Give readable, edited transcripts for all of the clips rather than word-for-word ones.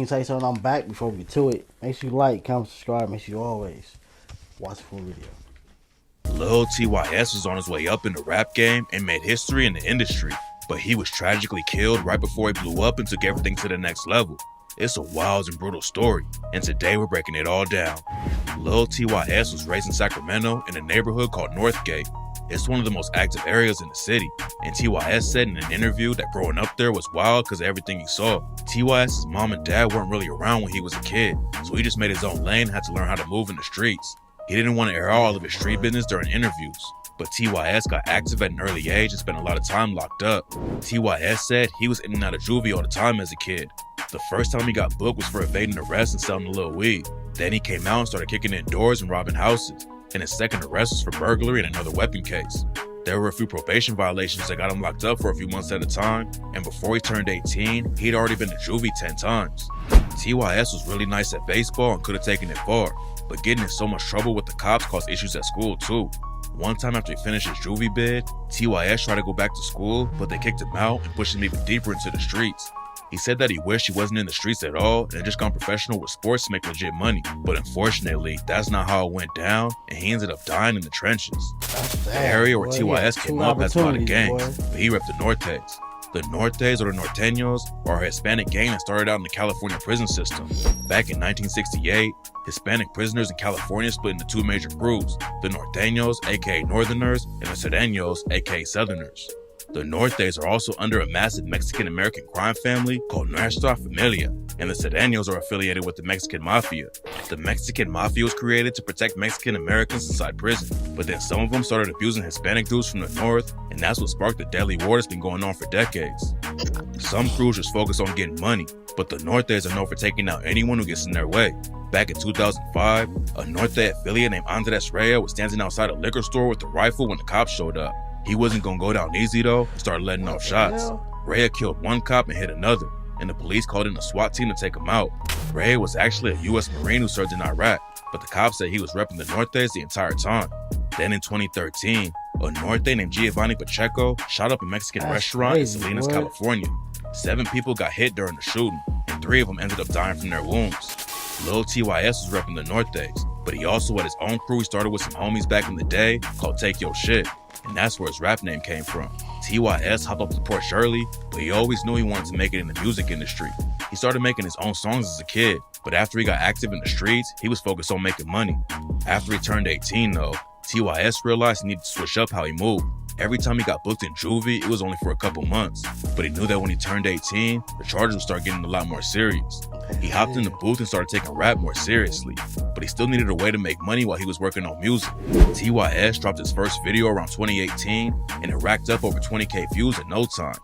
say something, I'm back before we get to it. Make sure you like, comment, subscribe. Make sure you always watch the full video. Lil TYS was on his way up in the rap game and made history in the industry, but he was tragically killed right before he blew up and took everything to the next level. It's a wild and brutal story, and today we're breaking it all down. Lil TYS was raised in Sacramento in a neighborhood called Northgate. It's one of the most active areas in the city, and TYS said in an interview that growing up there was wild because of everything he saw. TYS's mom and dad weren't really around when he was a kid, so he just made his own lane and had to learn how to move in the streets. He didn't want to air all of his street business during interviews, but TYS got active at an early age and spent a lot of time locked up. TYS said he was in and out of juvie all the time as a kid. The first time he got booked was for evading arrest and selling a little weed. Then he came out and started kicking in doors and robbing houses, and his second arrest was for burglary and another weapon case. There were a few probation violations that got him locked up for a few months at a time, and before he turned 18, he'd already been to juvie 10 times. TYS was really nice at baseball and could have taken it far, but getting in so much trouble with the cops caused issues at school too. One time after he finished his juvie bid, TYS tried to go back to school, but they kicked him out and pushed him even deeper into the streets. He said that he wished he wasn't in the streets at all and had just gone professional with sports to make legit money. But unfortunately, that's not how it went down, and he ended up dying in the trenches. The area where TYS came up has a lot of gangs, but he repped the Nortes. The Nortes, or the Norteños, are a Hispanic gang that started out in the California prison system. Back in 1968, Hispanic prisoners in California split into two major groups, the Norteños, aka Northerners, and the Serranos, aka Southerners. The Nortes are also under a massive Mexican-American crime family called Nuestra Familia, and the Serranos are affiliated with the Mexican Mafia. The Mexican Mafia was created to protect Mexican-Americans inside prison, but then some of them started abusing Hispanic dudes from the north, and that's what sparked the deadly war that's been going on for decades. Some crews just focus on getting money, but the Nortes are known for taking out anyone who gets in their way. Back in 2005, a Norte affiliate named Andres Rea was standing outside a liquor store with a rifle when the cops showed up. He wasn't gonna go down easy though and started letting off shots. Rea killed one cop and hit another, and the police called in a SWAT team to take him out. Rea was actually a US Marine who served in Iraq, but the cops said he was repping the Nortes the entire time. Then in 2013, a Norte named Giovanni Pacheco shot up a Mexican restaurant in Salinas, California. 7 people got hit during the shooting, and 3 of them ended up dying from their wounds. Lil TYS was repping the Nortes, but he also had his own crew he started with some homies back in the day called Take Your Shit, and that's where his rap name came from. TYS hopped up to Porsche early, but he always knew he wanted to make it in the music industry. He started making his own songs as a kid, but after he got active in the streets, he was focused on making money. After he turned 18 though, TYS realized he needed to switch up how he moved. Every time he got booked in juvie, it was only for a couple months, but he knew that when he turned 18, the charges would start getting a lot more serious. He hopped in the booth and started taking rap more seriously, but he still needed a way to make money while he was working on music. TYS dropped his first video around 2018, and it racked up over 20K views in no time.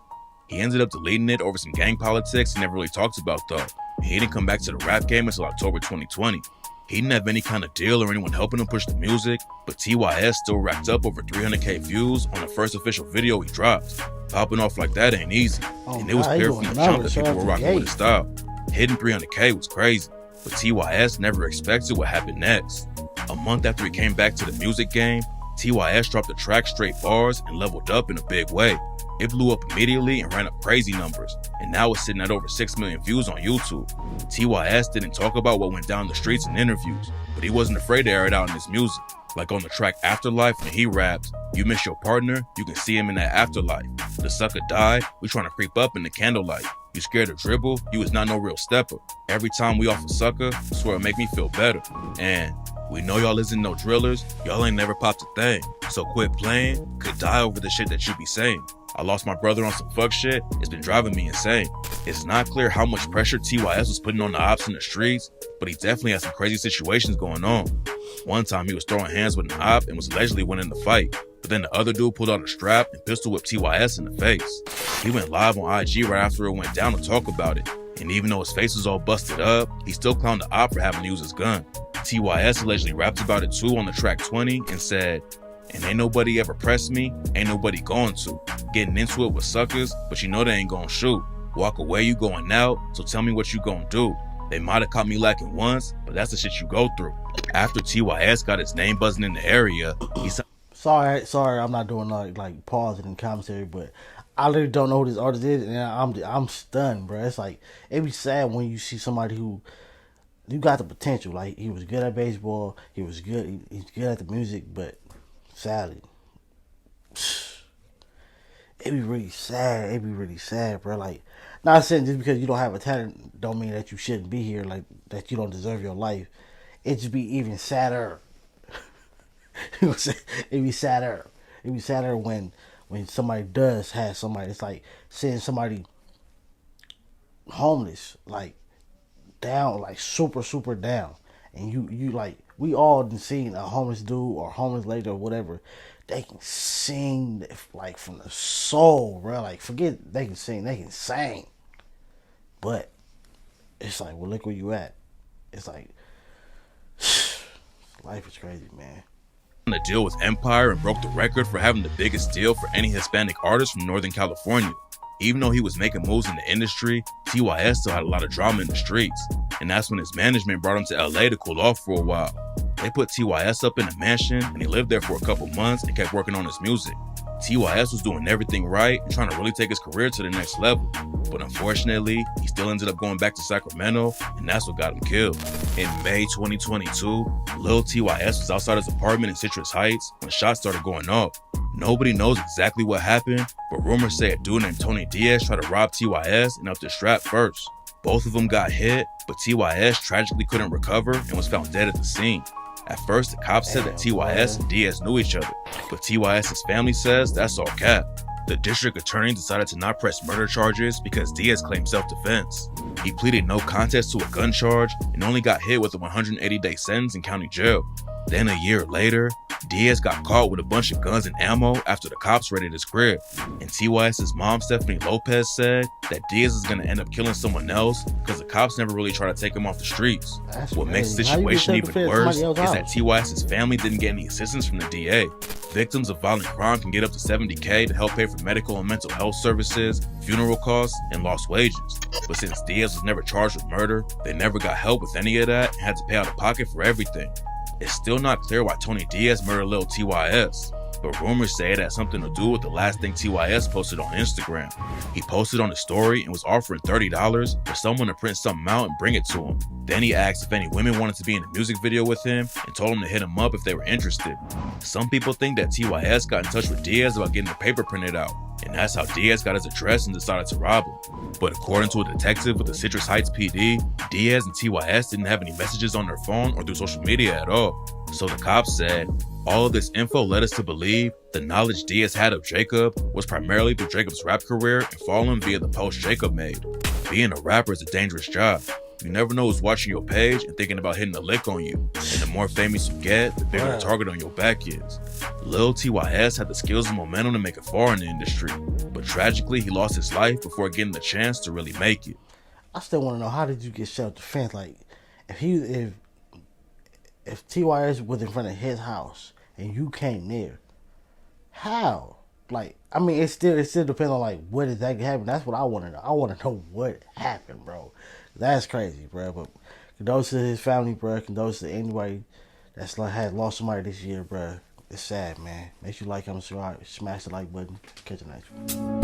He ended up deleting it over some gang politics he never really talked about though. He didn't come back to the rap game until October 2020. He didn't have any kind of deal or anyone helping him push the music, but TYS still racked up over 300K views on the first official video he dropped. Popping off like that ain't easy, and it was clear from the jump that people were rocking with his style. Hitting 300K was crazy, but TYS never expected what happened next. A month after he came back to the music game, TYS dropped the track Straight Bars and leveled up in a big way. It blew up immediately and ran up crazy numbers, and now it's sitting at over 6 million views on YouTube. TYS didn't talk about what went down in the streets in interviews, but he wasn't afraid to air it out in his music. Like on the track Afterlife when he raps, "You miss your partner, you can see him in that afterlife. The sucker died, we trying to creep up in the candlelight. You scared to dribble, you was not no real stepper. Every time we off a sucker, swear it make me feel better. And we know y'all isn't no drillers, y'all ain't never popped a thing. So quit playing, could die over the shit that you be saying. I lost my brother on some fuck shit, it's been driving me insane." It's not clear how much pressure TYS was putting on the ops in the streets, but he definitely had some crazy situations going on. One time he was throwing hands with an op and was allegedly winning the fight, but then the other dude pulled out a strap and pistol whipped TYS in the face. He went live on IG right after it went down to talk about it, and even though his face was all busted up, he still clowned the op for having to use his gun. TYS allegedly rapped about it too on the track 20 and said, "And ain't nobody ever pressed me, ain't nobody going to. Getting into it with suckers, but you know they ain't gonna shoot. Walk away, you going out, so tell me what you gonna do. They might have caught me lacking once, but that's the shit you go through." After TYS got his name buzzing in the area, he sorry, I'm not doing like pausing and commentary, but I literally don't know who this artist is, and I'm stunned, bro. It's like it be sad when you see somebody who you got the potential. Like he was good at baseball, he was good, he's good at the music, but sadly, it be really sad. It be really sad, bro. Like, not saying just because you don't have a talent don't mean that you shouldn't be here, like that you don't deserve your life. It just be even sadder. It be sadder. It be sadder when somebody does have somebody. It's like seeing somebody homeless, like down, like super down, and you like we all done seen a homeless dude or homeless lady or whatever. They can sing like from the soul, bro. Like forget they can sing, they can sing. But it's like, well, look where you at. It's like life is crazy, man. A deal with Empire and broke the record for having the biggest deal for any Hispanic artist from Northern California. Even though he was making moves in the industry, TYS still had a lot of drama in the streets, and that's when his management brought him to LA to cool off for a while. They put TYS up in a mansion, and he lived there for a couple months and kept working on his music. TYS was doing everything right and trying to really take his career to the next level. But unfortunately, he still ended up going back to Sacramento, and that's what got him killed. In May 2022, Lil TYS was outside his apartment in Citrus Heights when shots started going off. Nobody knows exactly what happened, but rumors say a dude named Tony Diaz tried to rob TYS and up the strap first. Both of them got hit, but TYS tragically couldn't recover and was found dead at the scene. At first, the cops said that TYS and Diaz knew each other, but TYS's family says that's all cap. The district attorney decided to not press murder charges because Diaz claimed self-defense. He pleaded no contest to a gun charge and only got hit with a 180-day sentence in county jail. Then a year later, Diaz got caught with a bunch of guns and ammo after the cops raided his crib. And TYS's mom, Stephanie Lopez, said that Diaz is going to end up killing someone else because the cops never really tried to take him off the streets. What makes the situation even worse is that TYS's family didn't get any assistance from the DA. Victims of violent crime can get up to $70K to help pay for medical and mental health services, funeral costs, and lost wages. But since Diaz was never charged with murder, they never got help with any of that and had to pay out of pocket for everything. It's still not clear why Tony Diaz murdered Lil TYS, but rumors say it had something to do with the last thing TYS posted on Instagram. He posted on his story and was offering $30 for someone to print something out and bring it to him. Then he asked if any women wanted to be in a music video with him and told him to hit him up if they were interested. Some people think that TYS got in touch with Diaz about getting the paper printed out, and that's how Diaz got his address and decided to rob him. But according to a detective with the Citrus Heights PD, Diaz and TYS didn't have any messages on their phone or through social media at all. So the cops said, all of this info led us to believe the knowledge Diaz had of Jacob was primarily through Jacob's rap career and following via the post Jacob made. Being a rapper is a dangerous job. You never know who's watching your page and thinking about hitting a lick on you. And the more famous you get, the bigger the target on your back is. Lil TYS had the skills and momentum to make it far in the industry, but tragically he lost his life before getting the chance to really make it. I still want to know, how did you get self-defense? Like, if TYS was in front of his house and you came near, how? Like, I mean, it still depends on like what exactly happened. That's what I want to know. I want to know what happened, bro. That's crazy, bro. But condolences to his family, bro. Condolences to anybody that's like had lost somebody this year, bro. It's sad, man. Make sure you like, comment, subscribe, smash the like button. Catch you next one.